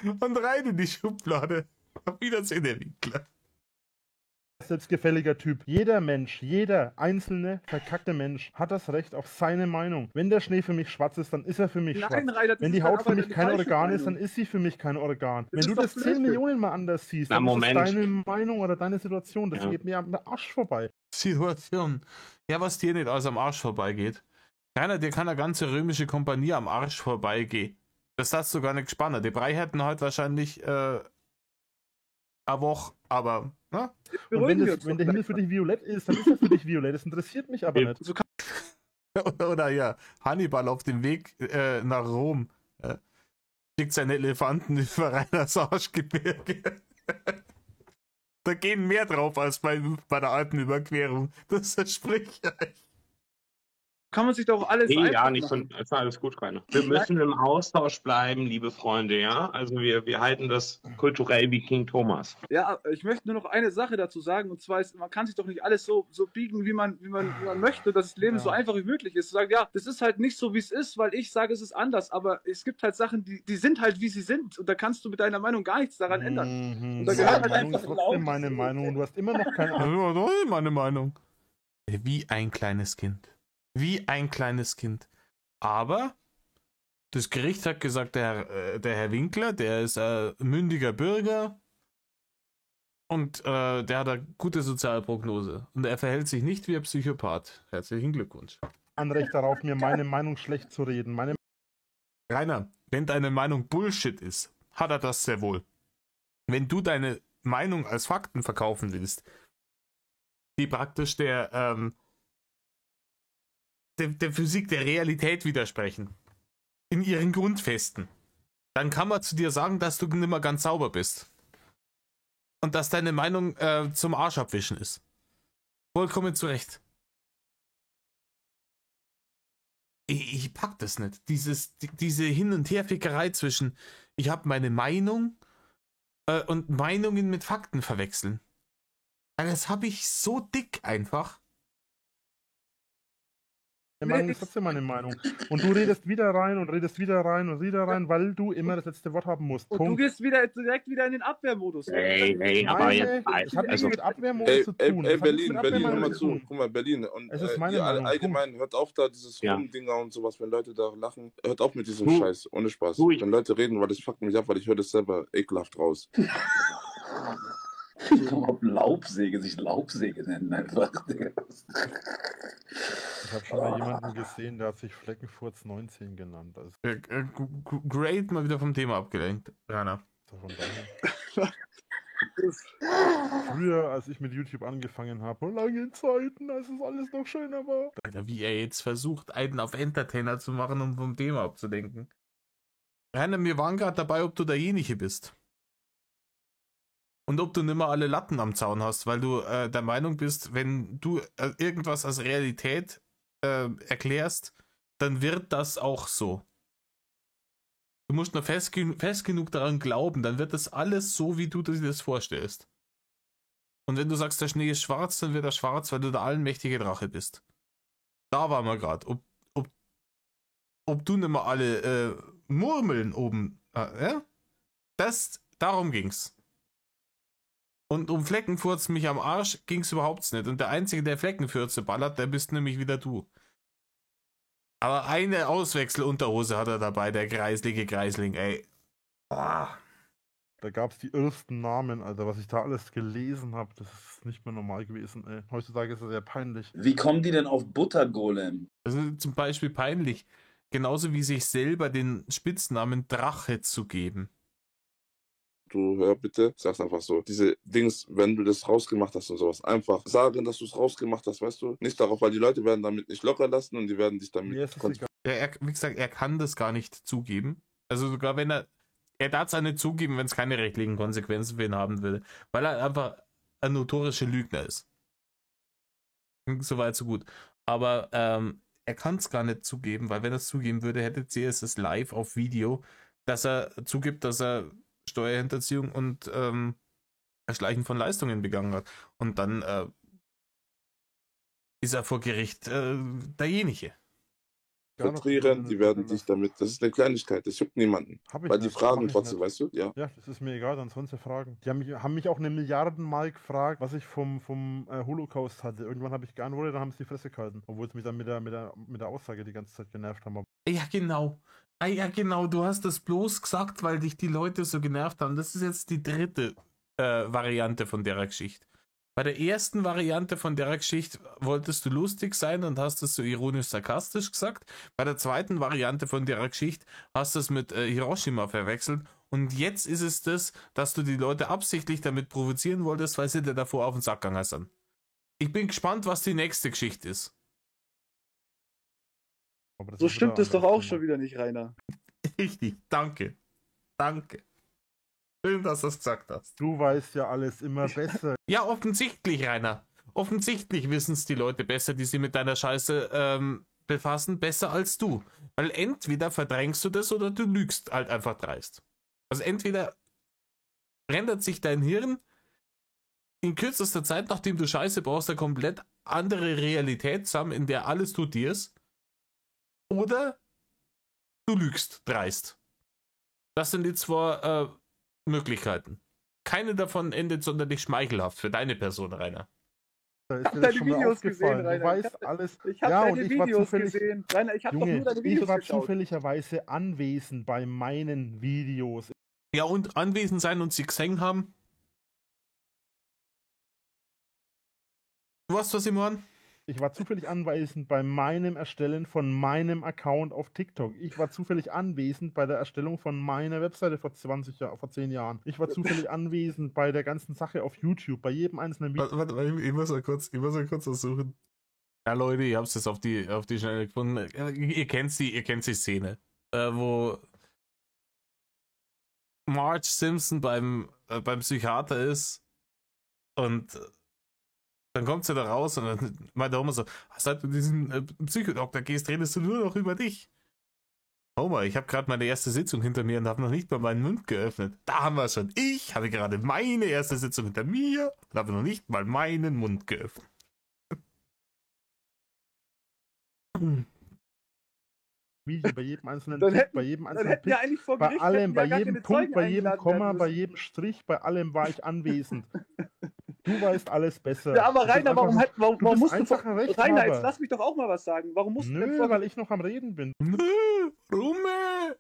und rein in die Schublade. Auf Wiedersehen, der Winkler. Selbstgefälliger Typ. Jeder Mensch, jeder einzelne verkackte Mensch hat das Recht auf seine Meinung. Wenn der Schnee für mich schwarz ist, dann ist er für mich Nein, schwarz. Rainer, das Wenn ist die halt Haut für aber mich eine kein falsche Organ ist, dann Meinung. ist sie für mich kein Organ. Wenn ist du doch das 10 Blödsinn. Millionen mal anders siehst, Na, dann ist Moment. das deine Meinung oder deine Situation. Das Ja. geht mir am Arsch vorbei. Situation. Ja, was dir nicht aus am Arsch vorbeigeht. Keiner, dir kann eine ganze römische Kompanie am Arsch vorbeigehen. Das hast du gar nicht gespannt. Die Brei hätten halt wahrscheinlich eine Woche, aber, ne? Und wenn, Beruhigen wir uns wenn doch der Himmel für dich violett ist, dann ist er für dich violett. Das interessiert mich aber nicht. So kann Oder ja, Hannibal auf dem Weg nach Rom schickt seine Elefanten über Reiners Arschgebirge. Da gehen mehr drauf als bei der alten Überquerung. Das verspricht ich euch. kann man sich doch alles Nee, einfach ja, nicht machen. von, ist alles gut, Rainer. Wir müssen im Austausch bleiben, liebe Freunde, ja? Also wir halten das kulturell wie King Thomas. Ja, ich möchte nur noch eine Sache dazu sagen, und zwar ist, man kann sich doch nicht alles so biegen, wie man möchte, dass das Leben Ja. so einfach wie möglich ist. Zu sagen, ja, das ist halt nicht so, wie es ist, weil ich sage, es ist anders, aber es gibt halt Sachen, die sind halt, wie sie sind, und da kannst du mit deiner Meinung gar nichts daran ändern. Mhm. Und da Deine gehört halt Meinung einfach ist trotzdem meine laut. Meinung und du hast immer noch keine Das Ahnung. war doch meine Meinung. Wie ein kleines Kind. Wie ein kleines Kind. Aber das Gericht hat gesagt, der Herr Winkler, der ist ein mündiger Bürger und der hat eine gute Sozialprognose. Und er verhält sich nicht wie ein Psychopath. Herzlichen Glückwunsch. Anrecht darauf, mir meine Meinung schlecht zu reden. Meine Rainer, wenn deine Meinung Bullshit ist, hat er das sehr wohl. Wenn du deine Meinung als Fakten verkaufen willst, die praktisch der Physik, der Realität widersprechen, in ihren Grundfesten, dann kann man zu dir sagen, dass du nicht mehr ganz sauber bist. Und dass deine Meinung zum Arsch abwischen ist. Vollkommen zu Recht. Ich pack das nicht. Diese Hin- und Herfickerei zwischen, ich habe meine Meinung und Meinungen mit Fakten verwechseln. Das habe ich so dick einfach. Meinung ist trotzdem meine Meinung. Und du redest wieder rein und redest wieder rein und wieder rein, weil du immer das letzte Wort haben musst. Und du Punkt. gehst direkt wieder in den Abwehrmodus. Hey, aber Meine, jetzt, das hat nichts also, mit Abwehrmodus zu tun. Das hat nichts Berlin, mit Berlin, hör Abwehrmodus mal zu zu. tun. Guck mal, Berlin. Und Es ist meine ihr Meinung, allgemein, hört auf da dieses Ja. Rumdinger und sowas, wenn Leute da lachen. Hört auf mit diesem Du- Scheiß, ohne Spaß. du- Wenn Leute reden, weil das fuckt mich ab, weil ich höre das selber ekelhaft raus. Auf Laubsäge, sich Laubsäge nennen einfach. Ich habe schon mal jemanden gesehen, der hat sich Fleckenfurz 19 genannt. Also Great, mal wieder vom Thema abgelenkt. Rainer. von daher. Früher, als ich mit YouTube angefangen habe, vor langen Zeiten, als es alles noch schöner war. Alter, wie er jetzt versucht, einen auf Entertainer zu machen, um vom Thema abzudenken. Rainer, wir waren gerade dabei, ob du derjenige bist. Und ob du nimmer alle Latten am Zaun hast, weil du der Meinung bist, wenn du irgendwas als Realität erklärst, dann wird das auch so. Du musst nur fest genug daran glauben, dann wird das alles so, wie du dir das vorstellst. Und wenn du sagst, der Schnee ist schwarz, dann wird er schwarz, weil du der allmächtige Drache bist. Da waren wir gerade. Ob du nimmer alle Murmeln oben, ja? Darum ging's. Und um Fleckenfurz mich am Arsch ging's überhaupt nicht. Und der Einzige, der Fleckenfurze ballert, der bist nämlich wieder du. Aber eine Auswechselunterhose hat er dabei, der kreislige Kreisling, ey. Ah. Da gab es die ersten Namen, Alter, was ich da alles gelesen habe, das ist nicht mehr normal gewesen, ey. Heutzutage ist das sehr peinlich. Wie kommen die denn auf Buttergolem? Das ist zum Beispiel peinlich. Genauso wie sich selber den Spitznamen Drache zu geben. Du hör bitte, sag's einfach so. Diese Dings, wenn du das rausgemacht hast und sowas, einfach sagen, dass du es rausgemacht hast, weißt du? Nicht darauf, weil die Leute werden damit nicht locker lassen und die werden dich damit Mir ist es egal. Wie gesagt, er kann das gar nicht zugeben. Also sogar wenn er darf es auch nicht zugeben, wenn es keine rechtlichen Konsequenzen für ihn haben will. Weil er einfach ein notorischer Lügner ist. So weit, so gut. Aber er kann es gar nicht zugeben, weil wenn er es zugeben würde, hätte CSS live auf Video, dass er zugibt, dass er Steuerhinterziehung und Erschleichen von Leistungen begangen hat. Und dann ist er vor Gericht derjenige. Frustrieren, die werden dich damit. Das ist eine Kleinigkeit, das juckt niemanden. Weil die fragen trotzdem, weißt du? Ja. Ja, das ist mir egal, dann sollen sie fragen. Die haben mich auch eine Milliardenmal gefragt, was ich vom Holocaust hatte. Irgendwann habe ich geantwortet, dann haben sie die Fresse gehalten. Obwohl sie mich dann mit der Aussage die ganze Zeit genervt haben. Ja, genau. Ja, genau. Du hast das bloß gesagt, weil dich die Leute so genervt haben. Das ist jetzt die dritte Variante von der Geschichte. Bei der ersten Variante von der Geschichte wolltest du lustig sein und hast es so ironisch-sarkastisch gesagt. Bei der zweiten Variante von der Geschichte hast du es mit Hiroshima verwechselt. Und jetzt ist es das, dass du die Leute absichtlich damit provozieren wolltest, weil sie dir davor auf den Sack gegangen sind. Ich bin gespannt, was die nächste Geschichte ist. So stimmt es doch auch schon wieder nicht, Rainer. Richtig, danke. Danke. Schön, dass du es gesagt hast. Du weißt ja alles immer besser. Ja, offensichtlich, Rainer. Offensichtlich wissen es die Leute besser, die sich mit deiner Scheiße befassen, besser als du. Weil entweder verdrängst du das oder du lügst halt einfach dreist. Also entweder rendert sich dein Hirn in kürzester Zeit, nachdem du Scheiße brauchst, eine komplett andere Realität zusammen, in der alles tut dir ist, oder du lügst dreist. Das sind die zwei Möglichkeiten. Keine davon endet sonderlich schmeichelhaft für deine Person, Rainer. Ich habe deine Videos gesehen, Rainer. Du weißt alles. Ich habe deine Videos gesehen. Rainer, ich habe doch nur deine Videos Ich war geschaut. zufälligerweise anwesend bei meinen Videos. Ja, und anwesend sein und sie gesehen haben. Du weißt, was ich meine? Ich war zufällig anwesend bei meinem Erstellen von meinem Account auf TikTok. Ich war zufällig anwesend bei der Erstellung von meiner Webseite vor 10 Jahren. Ich war zufällig anwesend bei der ganzen Sache auf YouTube, bei jedem einzelnen Video. Warte, ich muss mal kurz versuchen. Ja, Leute, ihr habt es jetzt auf die Schnelle gefunden. Ihr kennt die Szene, wo Marge Simpson beim Psychiater ist und dann kommt sie da raus und dann meint der Homer so, seit du diesen Psychodoktor gehst, redest du nur noch über dich. Homer, ich habe gerade meine erste Sitzung hinter mir und habe noch nicht mal meinen Mund geöffnet. Da haben wir schon. Ich habe gerade meine erste Sitzung hinter mir und habe noch nicht mal meinen Mund geöffnet. Video, bei jedem einzelnen Dann Punkt, hätten- bei jedem Dann einzelnen hätten wir eigentlich vor bei Gericht allem, bei gar jedem keine Punkt, Zeugen bei jedem eingeladen Komma, werden bei müssen. jedem Strich, bei allem war ich anwesend. Du weißt alles besser. Ja, aber Du bist Rainer, einfach- warum du bist musst du einfach ein Rechthaber. Rainer, jetzt lass mich doch auch mal was sagen. Warum musst du denn Nö, vor weil ich noch am Reden bin. Rumme!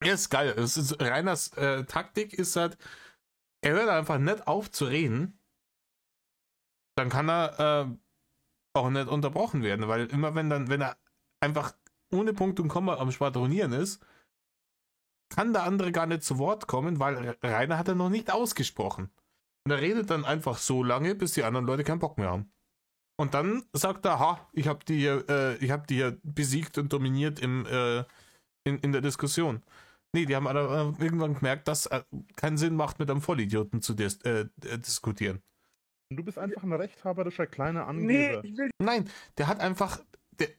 Ja, ist geil. Reiners Taktik ist halt, er hört einfach nicht auf zu reden, dann kann er auch nicht unterbrochen werden, weil immer wenn er einfach ohne Punkt und Komma am Schwadronieren ist, kann der andere gar nicht zu Wort kommen, weil Rainer hat er noch nicht ausgesprochen. Und er redet dann einfach so lange, bis die anderen Leute keinen Bock mehr haben. Und dann sagt er, ha, ich hab die hier besiegt und dominiert in der Diskussion. Nee, die haben alle irgendwann gemerkt, dass keinen Sinn macht, mit einem Vollidioten zu diskutieren. Du bist einfach ein rechthaberischer kleiner Nee, Angeber. ich will Nein,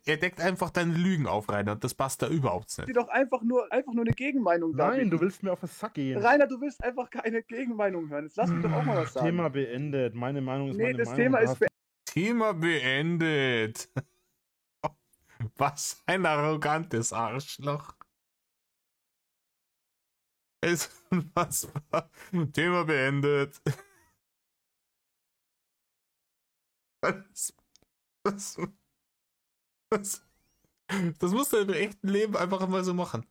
er deckt einfach deine Lügen auf, Rainer. Das passt da überhaupt dir nicht. doch einfach nur eine Gegenmeinung sagen. Nein, du willst mir auf den Sack gehen. Rainer, du willst einfach keine Gegenmeinung hören. Jetzt lass mich doch auch mal was sagen. Thema beendet. Meine Meinung ist Nee, meine das Meinung. Thema Du ist hast- Thema beendet. Was ein arrogantes Arschloch. Ist unfassbar. Thema beendet. Das musst du im echten Leben einfach mal so machen.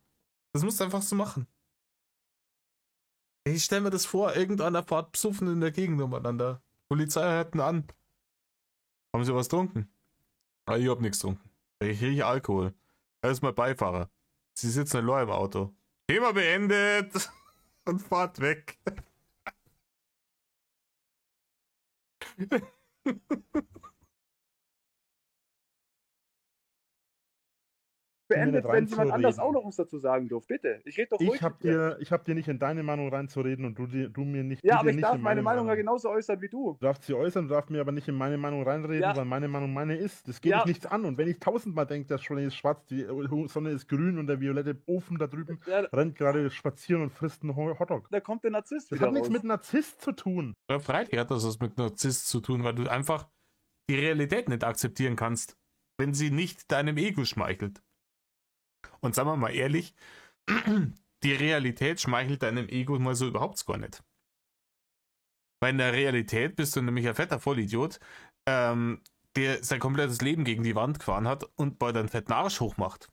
Das musst du einfach so machen. Ich stell mir das vor, irgendeiner fährt besoffen in der Gegend umeinander. Polizei hält ihn an. Haben Sie was getrunken? Ah, ich hab nichts getrunken. Ich rieche Alkohol. Er ist mein Beifahrer. Sie sitzen allein im Auto. Thema beendet! Und fahrt weg. beendet, wenn jemand anders reinzureden. auch noch was dazu sagen darf. Bitte. Ich rede doch ruhig Ich hab mit dir. dir nicht in deine Meinung reinzureden und du mir nicht. Ja, du aber dir ich nicht darf in meine Meinung ja genauso äußern wie du. Du darfst sie äußern, du darfst mir aber nicht in meine Meinung reinreden, Ja. weil meine Meinung meine ist. Das geht Ja. dich nichts an. Und wenn ich tausendmal denke, das Sonne ist schwarz, die Sonne ist grün und der violette Ofen da drüben Ja, rennt gerade spazieren und frisst einen Hotdog. da kommt der Narzisst Das wieder hat nichts raus. mit Narzisst zu tun. Ja, freilich hat das was mit Narzisst zu tun, weil du einfach die Realität nicht akzeptieren kannst, wenn sie nicht deinem Ego schmeichelt. Und sagen wir mal ehrlich, die Realität schmeichelt deinem Ego mal so überhaupt gar nicht. Weil in der Realität bist du nämlich ein fetter Vollidiot, der sein komplettes Leben gegen die Wand gefahren hat und bei deinen fetten Arsch hochmacht.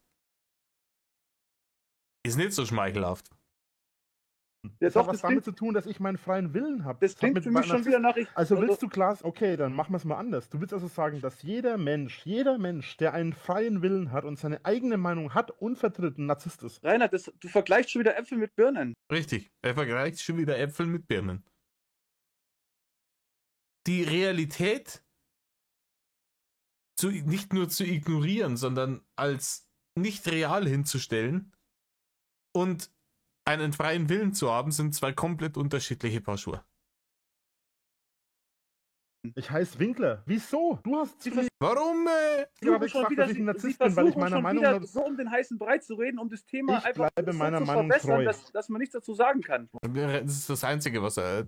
Ist nicht so schmeichelhaft. Ja, Das doch, hat was das damit klingt, zu tun, dass ich meinen freien Willen habe. das klingt für mich schon wieder nach... Also willst du klar, okay, dann machen wir es mal anders. Du willst also sagen, dass jeder Mensch, der einen freien Willen hat und seine eigene Meinung hat und vertritt, ein Narzisst ist. Rainer, du vergleichst schon wieder Äpfel mit Birnen. Richtig, er vergleicht schon wieder Äpfel mit Birnen. Die Realität nicht nur zu ignorieren, sondern als nicht real hinzustellen und einen freien Willen zu haben, sind zwei komplett unterschiedliche Paar Schuhe. Ich heiße Winkler. Wieso? Du hast zu mir Warum? gerade Schon gesagt, wieder, dass ich ein sie Narzisst bin, weil ich versuchen meiner schon Meinung wieder nach... so um den heißen Brei zu reden, um das Thema Ich einfach bleibe so meiner zu Meinung verbessern, treu. dass man nichts dazu sagen kann. Das ist das Einzige, was er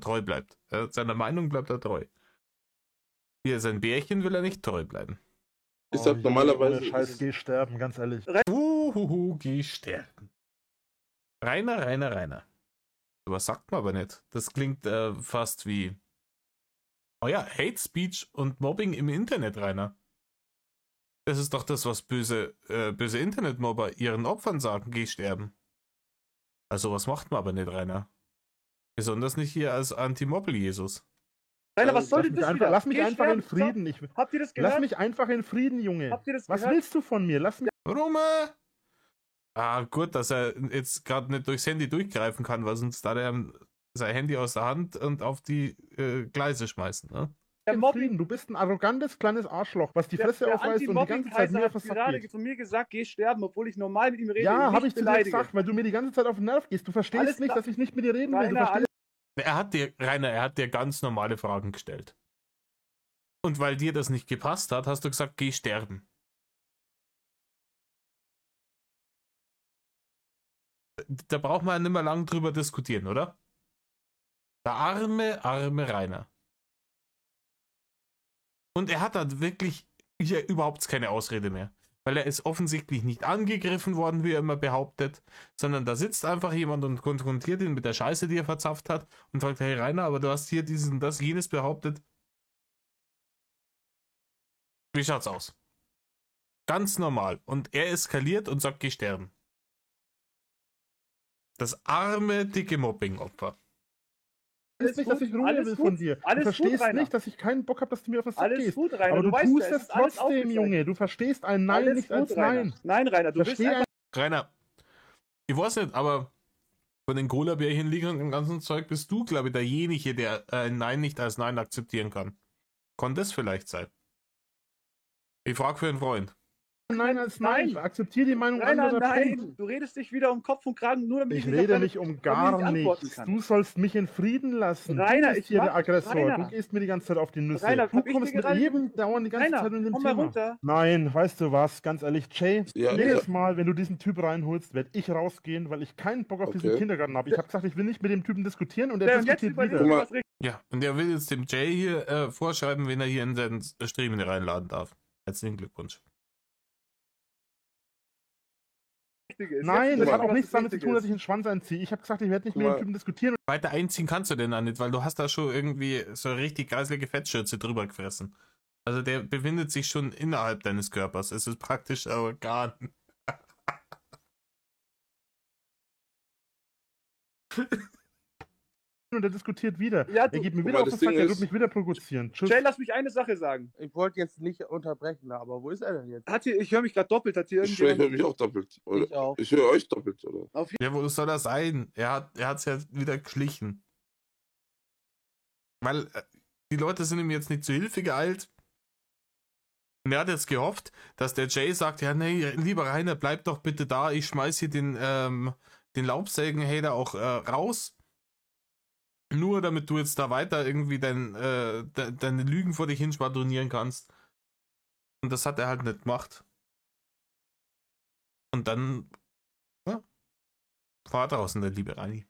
treu bleibt. Seiner Meinung bleibt er treu. Hier, sein Bärchen will er nicht treu bleiben. Ich sag normalerweise. Ohne Scheiß, geh sterben, ganz ehrlich. Geh sterben. Rainer. Was sagt man aber nicht? Das klingt fast wie... Oh ja, Hate Speech und Mobbing im Internet, Rainer. Das ist doch das, was böse Internetmobber ihren Opfern sagen, geh sterben. Also was macht man aber nicht, Rainer. Besonders nicht hier als Anti-Mobbel-Jesus. Rainer, was soll denn das wieder? Lass mich Geh einfach sterben. in Frieden. Habt ihr das gehört? Lass mich einfach in Frieden, Junge. Habt ihr das Was gehört? willst du von mir? Lass mich... Warum? Gut, dass er jetzt gerade nicht durchs Handy durchgreifen kann, weil sonst da er sein Handy aus der Hand und auf die Gleise schmeißen. Ne? Der in Mobbing, Frieden. Du bist ein arrogantes kleines Arschloch, was die Fresse der aufreißt und die ganze Zeit mir Anti-Mobbing-Kaiser auf den hat Sack gerade geht. zu mir gesagt, geh sterben, obwohl ich normal mit ihm rede. Ja, ihn habe nicht ich zu dir beleidige. gesagt, weil du mir die ganze Zeit auf den Nerv gehst. Du verstehst Alles nicht, klar. dass ich nicht mit dir reden will. Du Rainer, verstehst Rainer, er hat dir ganz normale Fragen gestellt. Und weil dir das nicht gepasst hat, hast du gesagt, geh sterben. Da braucht man nicht mehr lang drüber diskutieren, oder? Der arme Rainer. Und er hat da wirklich hier überhaupt keine Ausrede mehr. Weil er ist offensichtlich nicht angegriffen worden, wie er immer behauptet, sondern da sitzt einfach jemand und konfrontiert ihn mit der Scheiße, die er verzapft hat und sagt, hey Rainer, aber du hast hier jenes behauptet. Wie schaut's aus? Ganz normal. Und er eskaliert und sagt, geh sterben. Das arme, dicke Mobbing-Opfer. nicht, dass ich Ruhe will von dir. Du verstehst nicht, dass ich keinen Bock habe, dass du mir auf den Sack Alles gehst. gut, Rainer. Aber du weißt tust ja, es ist alles trotzdem, aufgezeigt. Junge. Du verstehst ein Nein Alles nicht gut, als Rainer. Nein. Nein, Rainer, du bist Versteh einfach... Rainer, ich weiß nicht, aber von den Cola-Bärchen-Ligen und dem ganzen Zeug bist du, glaube ich, derjenige, der ein Nein nicht als Nein akzeptieren kann. Kann das vielleicht sein? Ich frage für einen Freund. Nein als Nein. Nein. Akzeptiere die Meinung Rainer, anderer. nein. Punkt. Du redest dich wieder um Kopf und Kragen, nur damit Ich nicht rede auf nicht um damit gar ich antworten nichts. kann. Du sollst mich in Frieden lassen. Rainer, du bist ich hier mag- der Aggressor. Rainer. Du gehst mir die ganze Zeit auf die Nüsse. Rainer, du hab ich kommst dir mit gerade- jedem dauernd die ganze Rainer, Zeit in dem komm mal Thema. runter. Nein, weißt du was? Ganz ehrlich, Jay, Ja, jedes Mal, wenn du diesen Typ reinholst, werde ich rausgehen, weil ich keinen Bock auf diesen Okay. Kindergarten habe. Ich habe gesagt, ich will nicht mit dem Typen diskutieren und Der er und jetzt diskutiert überlegt wieder. Guck mal. was richtig Ja, und er will jetzt dem Jay hier vorschreiben, wen er hier in seinen Stream reinladen darf. Herzlichen Glückwunsch. ist. Nein, Jetzt das überlegt, hat auch was nichts damit zu richtig tun, dass ist. ich den Schwanz einziehe. Ich habe gesagt, ich werde nicht Guck mit dem mal. Typen diskutieren. Weiter einziehen kannst du den auch nicht, weil du hast da schon irgendwie so eine richtig geiselige Fettschürze drüber gefressen. Also der befindet sich schon innerhalb deines Körpers. Es ist praktisch ein Organ. Und er diskutiert wieder. Ja, Er du, geht mir Guck wieder mal, auf den das Sack, Ding er ist- wird mich wieder provozieren. Tschüss. Jay, lass mich eine Sache sagen. Ich wollte jetzt nicht unterbrechen, aber wo ist er denn jetzt? Ich höre mich gerade doppelt. Hat hier Ich höre irgendjemand... mich auch doppelt. Oder? Ich auch. Ich höre euch doppelt, oder? Ja, wo soll das sein? Er hat's ja wieder geschlichen. Weil die Leute sind ihm jetzt nicht zu Hilfe geeilt. Und er hat jetzt gehofft, dass der Jay sagt, ja, nee, lieber Rainer, bleib doch bitte da, ich schmeiß hier den Laubsägen-Hater auch raus. Nur damit du jetzt da weiter irgendwie deine Lügen vor dich hin schwadronieren kannst. Und das hat er halt nicht gemacht. Und dann war draußen der liebe Reini.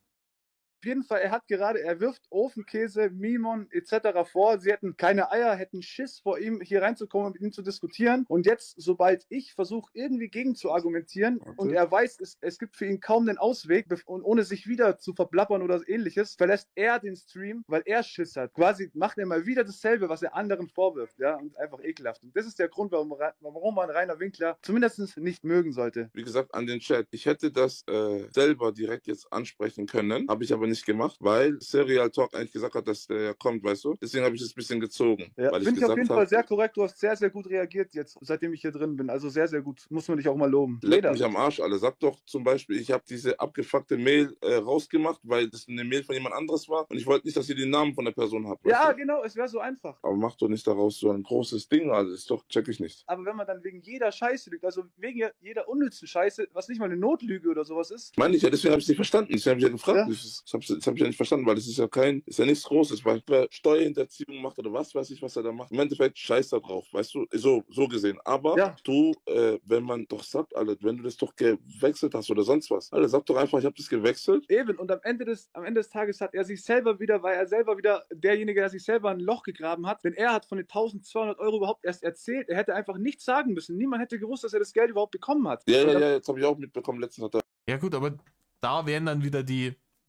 Auf jeden Fall, er wirft Ofenkäse, Mimon etc. vor. Sie hätten keine Eier, hätten Schiss vor ihm, hier reinzukommen und mit ihm zu diskutieren. Und jetzt, sobald ich versuche, irgendwie gegen zu argumentieren und er weiß, es gibt für ihn kaum den Ausweg und ohne sich wieder zu verblappern oder ähnliches, verlässt er den Stream, weil er Schiss hat. Quasi macht er mal wieder dasselbe, was er anderen vorwirft. Ja, und einfach ekelhaft. Und das ist der Grund, warum man Rainer Winkler zumindest nicht mögen sollte. Wie gesagt, an den Chat. Ich hätte das selber direkt jetzt ansprechen können, habe ich aber nicht gemacht, weil Serial Talk eigentlich gesagt hat, dass der kommt, weißt du? Deswegen habe ich es ein bisschen gezogen. Ja, weil finde ich auf jeden Fall sehr korrekt. Du hast sehr, sehr gut reagiert jetzt, seitdem ich hier drin bin. Also sehr, sehr gut. Muss man dich auch mal loben. Leck mich am Arsch, alle. Sag doch zum Beispiel, ich habe diese abgefuckte Mail rausgemacht, weil das eine Mail von jemand anderes war und ich wollte nicht, dass ihr den Namen von der Person habt. Ja, du? genau. Es wäre so einfach. Aber mach doch nicht daraus so ein großes Ding, also ist doch, check ich nicht. Aber wenn man dann wegen jeder Scheiße lügt, also wegen jeder unnützen Scheiße, was nicht mal eine Notlüge oder sowas ist. Meine ich ja, deswegen habe ich es nicht verstanden. Deswegen habe ich ja gefragt. Ja. Das hab ich ja nicht verstanden, weil das ist ja nichts Großes, weil er Steuerhinterziehung macht oder was weiß ich, was er da macht. Im Endeffekt scheiß da drauf, weißt du, so gesehen. Aber Ja. du, wenn man doch sagt, Alter, wenn du das doch gewechselt hast oder sonst was, Alter, sag doch einfach, ich habe das gewechselt. Eben, und am Ende des Tages hat er sich selber wieder, weil er selber wieder derjenige, der sich selber ein Loch gegraben hat, denn er hat von den 1.200 € überhaupt erst erzählt, er hätte einfach nichts sagen müssen. Niemand hätte gewusst, dass er das Geld überhaupt bekommen hat. Ja, jetzt habe ich auch mitbekommen, letztens hat er. Ja gut, aber da wären dann wieder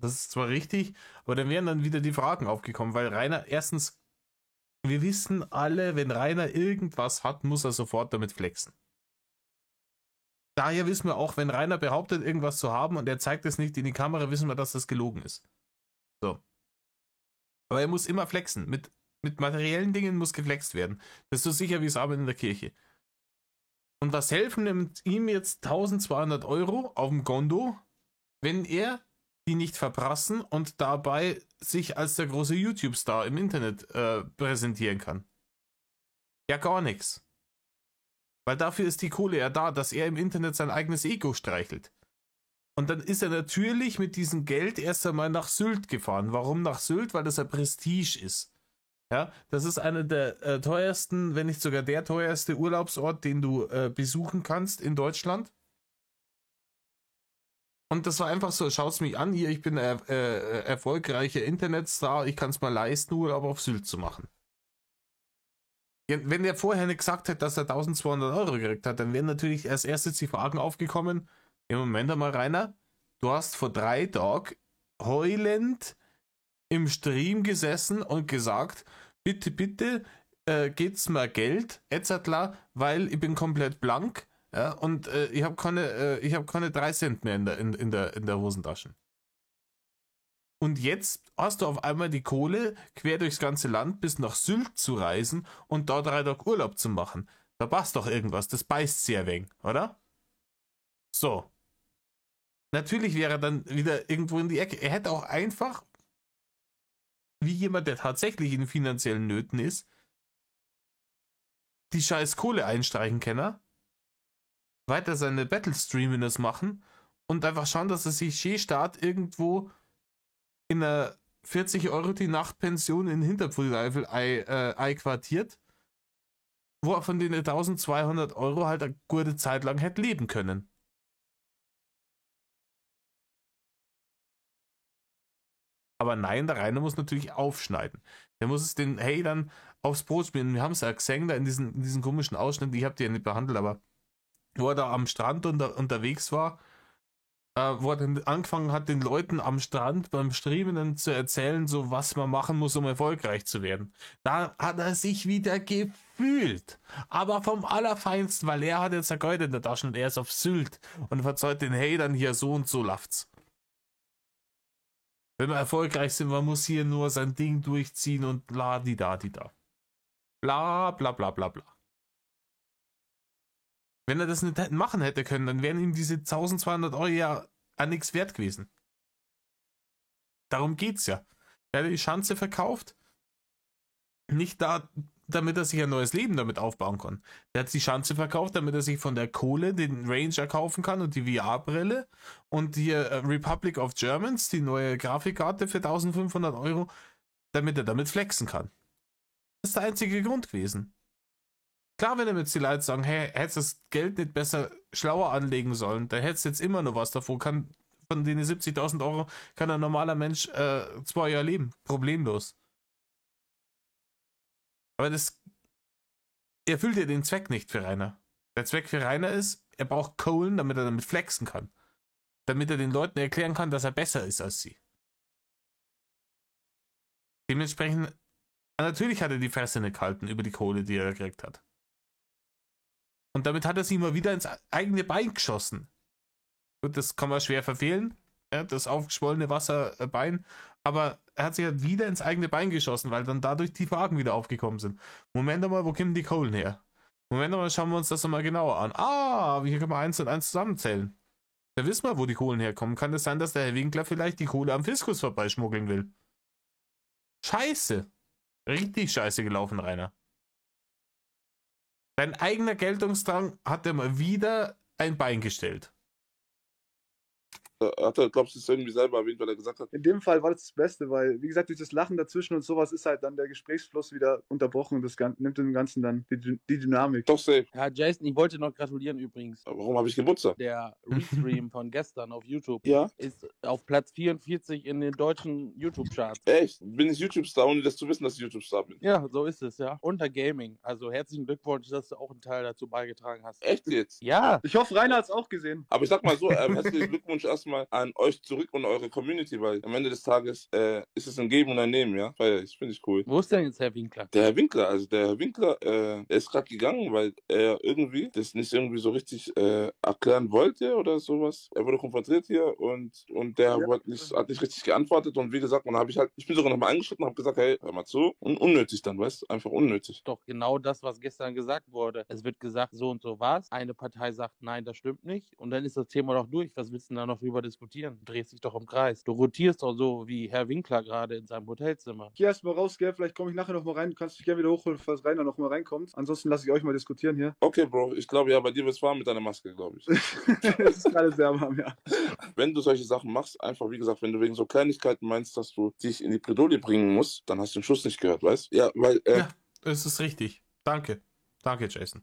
das ist zwar richtig, aber dann wären dann wieder die Fragen aufgekommen, weil Rainer, erstens, wir wissen alle, wenn Rainer irgendwas hat, muss er sofort damit flexen. Daher wissen wir auch, wenn Rainer behauptet, irgendwas zu haben und er zeigt es nicht in die Kamera, wissen wir, dass das gelogen ist. So. Aber er muss immer flexen. Mit materiellen Dingen muss geflext werden. Das ist so sicher wie das Abend in der Kirche. Und was helfen nimmt ihm jetzt 1.200 € auf dem Konto, wenn er die nicht verprassen und dabei sich als der große YouTube-Star im Internet präsentieren kann? Ja, gar nichts. Weil dafür ist die Kohle ja da, dass er im Internet sein eigenes Ego streichelt. Und dann ist er natürlich mit diesem Geld erst einmal nach Sylt gefahren. Warum nach Sylt? Weil das ein Prestige ist. Ja, das ist einer der teuersten, wenn nicht sogar der teuerste Urlaubsort, den du besuchen kannst in Deutschland. Und das war einfach so, schaut's mich an, hier, ich bin erfolgreicher Internetstar, ich kann es mal leisten, Urlaub auf Sylt zu machen. Ja, wenn der vorher nicht gesagt hätte, dass er 1.200 € gekriegt hat, dann wären natürlich als erstes die Fragen aufgekommen, im Moment einmal, Rainer, du hast vor 3 Tagen heulend im Stream gesessen und gesagt, bitte, geht's mir Geld, etc., weil ich bin komplett blank. Ja, und ich habe keine 3 Cent mehr in der Hosentasche. Und jetzt hast du auf einmal die Kohle, quer durchs ganze Land bis nach Sylt zu reisen und da 3 Tage Urlaub zu machen. Da passt doch irgendwas, das beißt sehr wenig, oder? So. Natürlich wäre er dann wieder irgendwo in die Ecke. Er hätte auch einfach, wie jemand, der tatsächlich in finanziellen Nöten ist, die scheiß Kohle einstreichen können, weiter seine Battle-Streamers machen und einfach schauen, dass er sich Start irgendwo in einer 40 € die Nachtpension in Hinterpfuhlreifel einquartiert, wo er von den 1.200 € halt eine gute Zeit lang hätte leben können. Aber nein, der Rainer muss natürlich aufschneiden. Der muss es den Hatern aufs Brot spielen. Wir haben es ja gesehen da in diesen komischen Ausschnitten, ich habe die ja nicht behandelt, aber wo er da am Strand unterwegs war, wo er dann angefangen hat, den Leuten am Strand beim Streamen zu erzählen, so was man machen muss, um erfolgreich zu werden. Da hat er sich wieder gefühlt. Aber vom Allerfeinsten, weil er hat jetzt ein Gold in der Tasche und er ist auf Sylt und verzeiht den Hatern hier so und so läuft's. Wenn wir erfolgreich sind, man muss hier nur sein Ding durchziehen und la di da di da. Bla bla bla bla bla. Wenn er das nicht machen hätte können, dann wären ihm diese 1.200 € ja an nichts wert gewesen. Darum geht's ja. Er hat die Schanze verkauft, nicht da damit er sich ein neues Leben damit aufbauen kann. Der hat die Schanze verkauft, damit er sich von der Kohle den Ranger kaufen kann und die VR-Brille und die Republic of Germans, die neue Grafikkarte für 1500 €, damit er damit flexen kann. Das ist der einzige Grund gewesen. Klar, wenn jetzt die Leute sagen, hey, hättest das Geld nicht besser schlauer anlegen sollen, dann hättest du jetzt immer noch was davon, von denen 70.000 € kann ein normaler Mensch 2 Jahre leben, problemlos. Aber das erfüllt ja den Zweck nicht für Rainer. Der Zweck für Rainer ist, er braucht Kohlen, damit er damit flexen kann. Damit er den Leuten erklären kann, dass er besser ist als sie. Dementsprechend, natürlich hat er die Fresse nicht gehalten über die Kohle, die er gekriegt hat. Und damit hat er sich mal wieder ins eigene Bein geschossen. Gut, das kann man schwer verfehlen, ja, das aufgeschwollene Wasserbein, aber er hat sich halt wieder ins eigene Bein geschossen, weil dann dadurch die Fragen wieder aufgekommen sind. Moment mal, wo kommen die Kohlen her? Moment mal, schauen wir uns das mal genauer an. Ah, hier kann man 1 und 1 zusammenzählen. Da wissen wir, wo die Kohlen herkommen. Kann es sein, dass der Herr Winkler vielleicht die Kohle am Fiskus vorbeischmuggeln will? Scheiße. Richtig scheiße gelaufen, Rainer. Dein eigener Geltungsdrang hat dir mal wieder ein Bein gestellt. Hat er, glaubst du, es irgendwie selber erwähnt, weil er gesagt hat, In dem Fall war das das Beste, weil, wie gesagt, durch das Lachen dazwischen und sowas ist halt dann der Gesprächsfluss wieder unterbrochen und das nimmt dem Ganzen dann die Dynamik. doch safe. Ja, Jason, ich wollte noch gratulieren übrigens. Warum habe ich Geburtstag? Der Restream von gestern auf YouTube Ja? ist auf Platz 44 in den deutschen YouTube-Charts. Echt? Bin ich YouTube-Star, ohne das zu wissen, dass ich YouTube-Star bin? Ja, so ist es, ja. Unter Gaming. Also herzlichen Glückwunsch, dass du auch einen Teil dazu beigetragen hast. Echt jetzt? Ja. Ich hoffe, Rainer hat es auch gesehen. Aber ich sag mal so, herzlichen Glückwunsch erstmal an euch zurück und eure Community, weil am Ende des Tages ist es ein Geben und ein Nehmen, ja? Feier ich, finde ich cool. Wo ist denn jetzt Herr Winkler? Der Herr Winkler, der ist gerade gegangen, weil er irgendwie das nicht irgendwie so richtig erklären wollte oder sowas. Er wurde konfrontiert hier und der hat nicht richtig geantwortet und wie gesagt, ich bin sogar nochmal eingeschritten und habe gesagt, hey, hör mal zu. Und unnötig dann, weißt du? Einfach unnötig. Doch genau das, was gestern gesagt wurde. Es wird gesagt, so und so war's. Eine Partei sagt, nein, das stimmt nicht. Und dann ist das Thema doch durch. Was willst du denn da noch drüber diskutieren? Du drehst dich doch im Kreis. Du rotierst doch so wie Herr Winkler gerade in seinem Hotelzimmer. Geh erst mal raus, gell? Vielleicht komme ich nachher noch mal rein. Du kannst dich gerne wieder hochholen, falls Rainer noch mal reinkommt. Ansonsten lasse ich euch mal diskutieren hier. Okay, Bro, ich glaube ja, bei dir wird es warm mit deiner Maske, glaube ich. Es ist gerade sehr warm, ja. Wenn du solche Sachen machst, einfach wie gesagt, wenn du wegen so Kleinigkeiten meinst, dass du dich in die Bredouille bringen musst, dann hast du den Schuss nicht gehört, weißt? Ja, weil Ja, das ist richtig. Danke. Danke, Jason.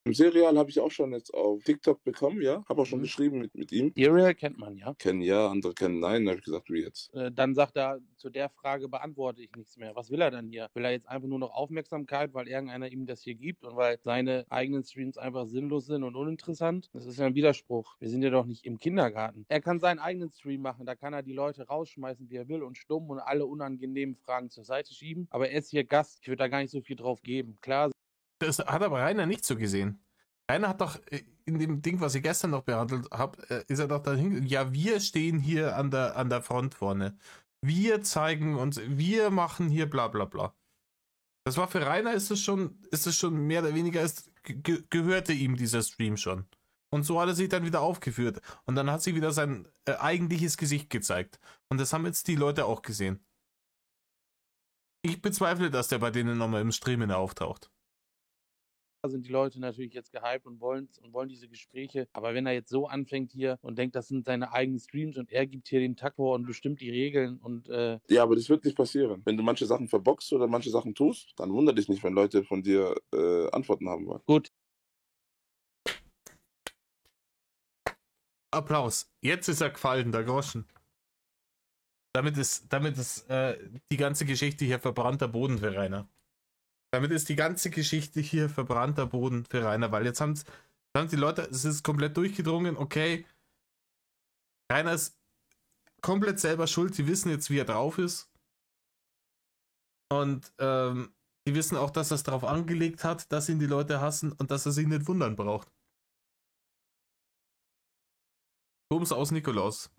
im Serial habe ich auch schon jetzt auf TikTok bekommen, ja. Habe auch schon geschrieben mit ihm. Serial kennt man, ja. Kennen ja, andere kennen nein. Da habe ich gesagt, wie jetzt? Dann sagt er, zu der Frage beantworte ich nichts mehr. Was will er dann hier? Will er jetzt einfach nur noch Aufmerksamkeit, weil irgendeiner ihm das hier gibt und weil seine eigenen Streams einfach sinnlos sind und uninteressant? Das ist ja ein Widerspruch. Wir sind ja doch nicht im Kindergarten. Er kann seinen eigenen Stream machen, da kann er die Leute rausschmeißen, wie er will und stumm und alle unangenehmen Fragen zur Seite schieben. Aber er ist hier Gast. Ich würde da gar nicht so viel drauf geben. Klar. Das hat aber Rainer nicht so gesehen. Rainer hat doch in dem Ding, was ich gestern noch behandelt habe, ist er doch dahin. Ja, wir stehen hier an der Front vorne. Wir zeigen uns, wir machen hier bla bla bla. Das war für Rainer, ist es schon mehr oder weniger, gehörte ihm dieser Stream schon. Und so hat er sich dann wieder aufgeführt. Und dann hat sich wieder sein eigentliches Gesicht gezeigt. Und das haben jetzt die Leute auch gesehen. Ich bezweifle, dass der bei denen nochmal im Stream auftaucht. Sind die Leute natürlich jetzt gehypt und wollen diese Gespräche. Aber wenn er jetzt so anfängt hier und denkt, das sind seine eigenen Streams und er gibt hier den Takt vor und bestimmt die Regeln und Ja, aber das wird nicht passieren. Wenn du manche Sachen verbockst oder manche Sachen tust, dann wundert dich nicht, wenn Leute von dir Antworten haben wollen. gut. Applaus. Jetzt ist er gefallen, der Groschen. Damit ist die ganze Geschichte hier verbrannter Boden für Rainer. Damit ist die ganze Geschichte hier verbrannter Boden für Rainer, weil jetzt haben die Leute, es ist komplett durchgedrungen, okay, Rainer ist komplett selber schuld, sie wissen jetzt, wie er drauf ist. Und die wissen auch, dass er es darauf angelegt hat, dass ihn die Leute hassen und dass er sich nicht wundern braucht. Bums aus Nikolaus.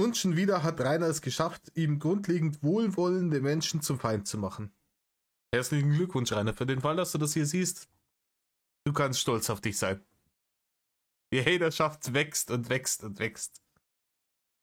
Und schon wieder hat Rainer es geschafft, ihm grundlegend wohlwollende Menschen zum Feind zu machen. Herzlichen Glückwunsch, Rainer, für den Fall, dass du das hier siehst. Du kannst stolz auf dich sein. Die Haterschaft wächst und wächst und wächst.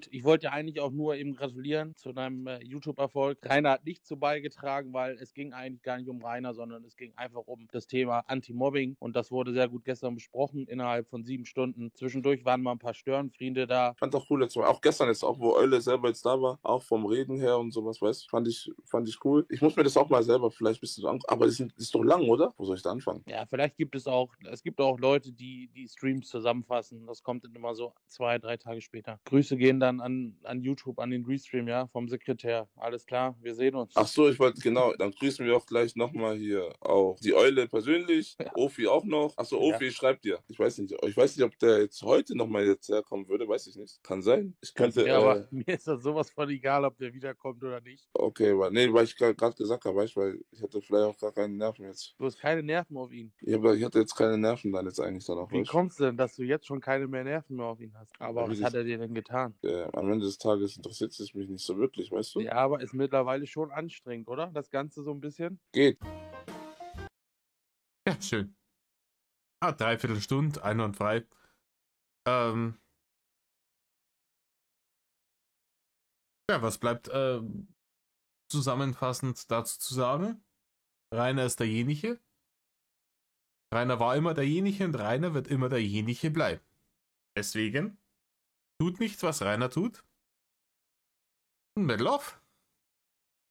Ich wollte ja eigentlich auch nur eben gratulieren zu deinem YouTube-Erfolg. Rainer hat nichts zu beigetragen, weil es ging eigentlich gar nicht um Rainer, sondern es ging einfach um das Thema Anti-Mobbing und das wurde sehr gut gestern besprochen, innerhalb von 7 Stunden. Zwischendurch waren mal ein paar Störenfriede da. Fand auch cool jetzt mal. Auch gestern jetzt, auch wo Eule selber jetzt da war, auch vom Reden her und sowas, weißt du, fand ich cool. Ich muss mir das auch mal selber vielleicht ein bisschen angucken, aber das ist doch lang, oder? Wo soll ich da anfangen? Ja, vielleicht gibt es auch Leute, die Streams zusammenfassen. Das kommt dann immer so 2, 3 Tage später. Grüße gehen dann an YouTube, an den Restream, ja, vom Sekretär. Alles klar, wir sehen uns. Ach so, ich wollte, genau, dann grüßen wir auch gleich nochmal hier auch die Eule persönlich, Ja. Ofi auch noch. Ach so, Ofi schreibt dir. Ich weiß nicht, ob der jetzt heute nochmal jetzt herkommen würde, weiß ich nicht. Kann sein. Ich könnte, Ja, aber mir ist das sowas von egal, ob der wiederkommt oder nicht. okay, weil ich gerade gesagt habe, weißt du, weil ich hatte vielleicht auch gar keine Nerven jetzt. Du hast keine Nerven auf ihn. Ich hatte jetzt keine Nerven dann jetzt eigentlich danach. Wie weißt du? kommt's denn, dass du jetzt schon keine mehr Nerven mehr auf ihn hast? Aber Ja, was hat er dir denn getan? Am Ende des Tages interessiert es mich nicht so wirklich, weißt du? Ja, aber ist mittlerweile schon anstrengend, oder? Das Ganze so ein bisschen? Geht. Ja, schön. 3/4 Stunde, einwandfrei. Ja, was bleibt zusammenfassend dazu zu sagen? Rainer ist derjenige. Rainer war immer derjenige und Rainer wird immer derjenige bleiben. Deswegen tut nichts, was Rainer tut. Und Metal off.